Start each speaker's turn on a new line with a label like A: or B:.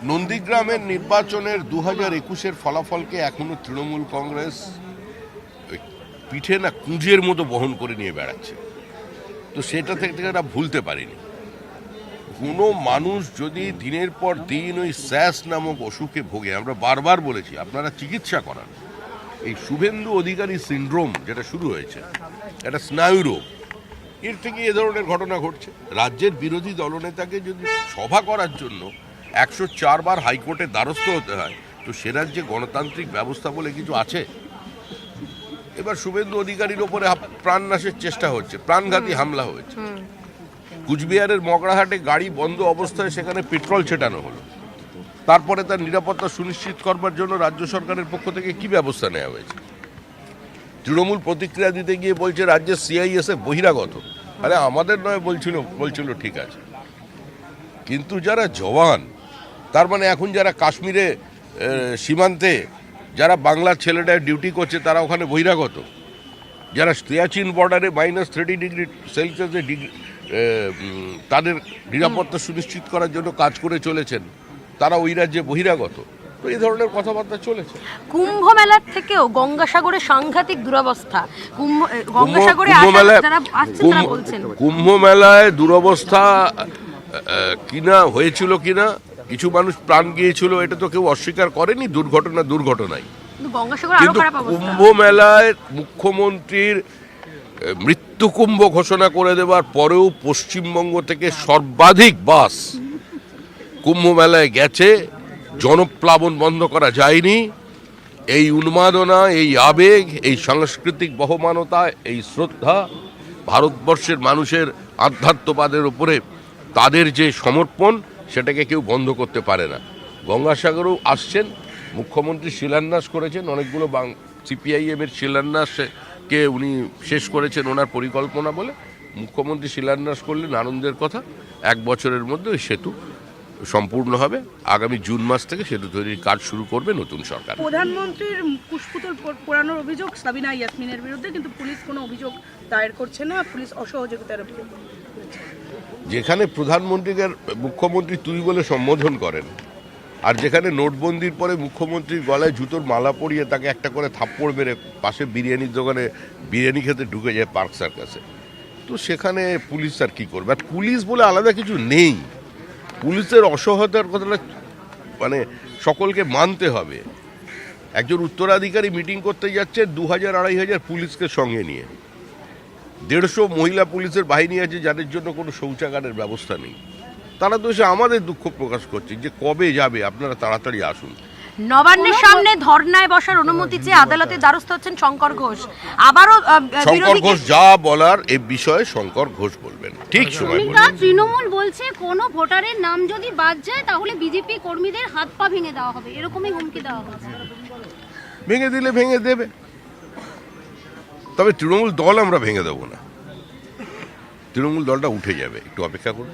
A: নন্দীগ্রামের নির্বাচনের 2021-এর ফলাফলকে এখনো তৃণমূল কংগ্রেস পিঠে না কুঁজের মতো বহন করে নিয়ে বেড়াচ্ছে। তো সেটা থেকে এরা ভুলতে পারেনি। কোনো মানুষ যদি দিনের পর দিন ওই স্যাস নামক অসুখে ভোগে, আমরা বারবার বলেছি আপনারা চিকিৎসা করান। এই শুভেন্দু অধিকারী সিন্ড্রোম যেটা শুরু হয়েছে, একটা স্নায়ু রোগ, এর থেকে এ ধরনের ঘটনা ঘটছে। রাজ্যের বিরোধী দলনেতাকে যদি সভা করার জন্য 104 বার হাইকোর্টের দ্বারস্থ হতে হয়, তো সে রাজ্যে গণতান্ত্রিক ব্যবস্থা বলে কিছু আছে? এবার শুভেন্দু অধিকারীর ওপরে প্রাণনাশের চেষ্টা হচ্ছে, প্রাণঘাতী হামলা হয়েছে। কুচবিহারের মগরাহাটে গাড়ি বন্ধ অবস্থায় সেখানে পেট্রোল ছেটানো হলো। তারপরে তার নিরাপত্তা সুনিশ্চিত করবার জন্য রাজ্য সরকারের পক্ষ থেকে কি ব্যবস্থা নেওয়া হয়েছে? তৃণমূল প্রতিক্রিয়া দিতে গিয়ে বলছে রাজ্যের সিআইএসএফ বহিরাগত। আরে আমাদের নয় বলছিল ঠিক আছে, কিন্তু যারা জওয়ান, তার মানে এখন যারা কাশ্মীরে সীমান্তে যারা বাংলার ছেলেরা ডিউটি করছে তারা ওখানে বহিরাগত? যারা সিয়াচিন বর্ডারে -30 ডিগ্রি সেলসিয়াসে তাদের নিরাপত্তা সুনিশ্চিত করার জন্য কাজ করে চলেছেন, তারা ওই রাজ্যে বহিরাগত? তো এই ধরনের কথাবার্তা চলেছে।
B: কুম্ভ মেলার থেকেও গঙ্গাসাগরে সাংঘাতিক দুরবস্থা।
A: কুম্ভ মেলায় দুরবস্থা কিনা হয়েছিল কিনা, কিছু মানুষ প্রাণ গিয়েছিল, এটা তো কেউ অস্বীকার করেনি। দুর্ঘটনাই। কিন্তু কুম্ভ মেলায় মুখ্যমন্ত্রীর মৃত্যু কুম্ভ ঘোষণা করে দেওয়ার পরেও পশ্চিমবঙ্গ থেকে সর্বাধিক বাস কুম্ভ মেলায় গেছে। জনপ্লাবন বন্ধ করা যায়নি। এই উন্মাদনা, এই আবেগ, এই সাংস্কৃতিক বহমানতা, এই শ্রদ্ধা, ভারতবর্ষের মানুষের আধ্যাত্মবাদের উপরে তাদের যে সমর্পণ, সেটাকে কেউ বন্ধ করতে পারে না। গঙ্গাসাগরেও আসছেন, মুখ্যমন্ত্রী শিলান্যাস করেছেন, অনেকগুলো সিপিআইএমের শিলান্যাসকে উনি শেষ করেছেন ওনার পরিকল্পনা বলে। মুখ্যমন্ত্রী শিলান্যাস করলেন, আনন্দের কথা। 1 বছরের মধ্যে ওই সেতু সম্পূর্ণ হবে। আগামী জুন মাস থেকে সেতু তৈরির কাজ শুরু করবে নতুন সরকার।
C: প্রধানমন্ত্রীর কুশপুতল পোড়ানোর অভিযোগ সাবিনা ইয়াসমিনের বিরুদ্ধে, কিন্তু পুলিশ কোনো অভিযোগ দায়ের করছে না, পুলিশ অসহযোগিতার অভিযোগ।
A: যেখানে প্রধানমন্ত্রীকে মুখ্যমন্ত্রী তুই বলে সম্বোধন করেন, আর যেখানে নোটবন্দির পরে মুখ্যমন্ত্রীর গলায় জুতোর মালা পরিয়ে তাকে একটা করে থাপ্পড় মেরে পাশে বিরিয়ানির দোকানে বিরিয়ানি খেতে ঢুকে যায় পার্ক সার্কাসে, তো সেখানে পুলিশ আর কি করবে? আর পুলিশ বলে আলাদা কিছু নেই। পুলিশের অসহায়তার কথাটা মানে সকলকে মানতে হবে। একজন উত্তরাধিকারী মিটিং করতে যাচ্ছে 2000-2500 পুলিশকে সঙ্গে নিয়ে। 150 মহিলা পুলিশের বাহিনী আছে যাদের জন্য কোনো শৌচাগারের ব্যবস্থা নেই। তারা তো এসে আমাদের দুঃখ প্রকাশ করছে যে কবে যাবে, আপনারা তাড়াতাড়ি আসুন।
B: নবান্নের সামনে ধর্নায় বসার অনুমতি চেয়ে আদালতে দ্বারস্থ হচ্ছেন শঙ্কর ঘোষ। আবারও
A: শঙ্কর ঘোষ যা বলার এই বিষয়ে শঙ্কর ঘোষ বলবেন, ঠিক সময় বলবেন।
D: তৃণমূল বলছে কোন ভোটারের নাম যদি বাদ যায় তাহলে বিজেপি কর্মীদের হাত পা ভেঙে দেওয়া হবে, এরকমই হুমকি দেওয়া হচ্ছে।
A: ভেঙে দিলে ভেঙে দেবে, তবে তৃণমূল দল আমরা ভেঙে দেবো না। তৃণমূল দলটা উঠে যাবে, একটু অপেক্ষা করুন।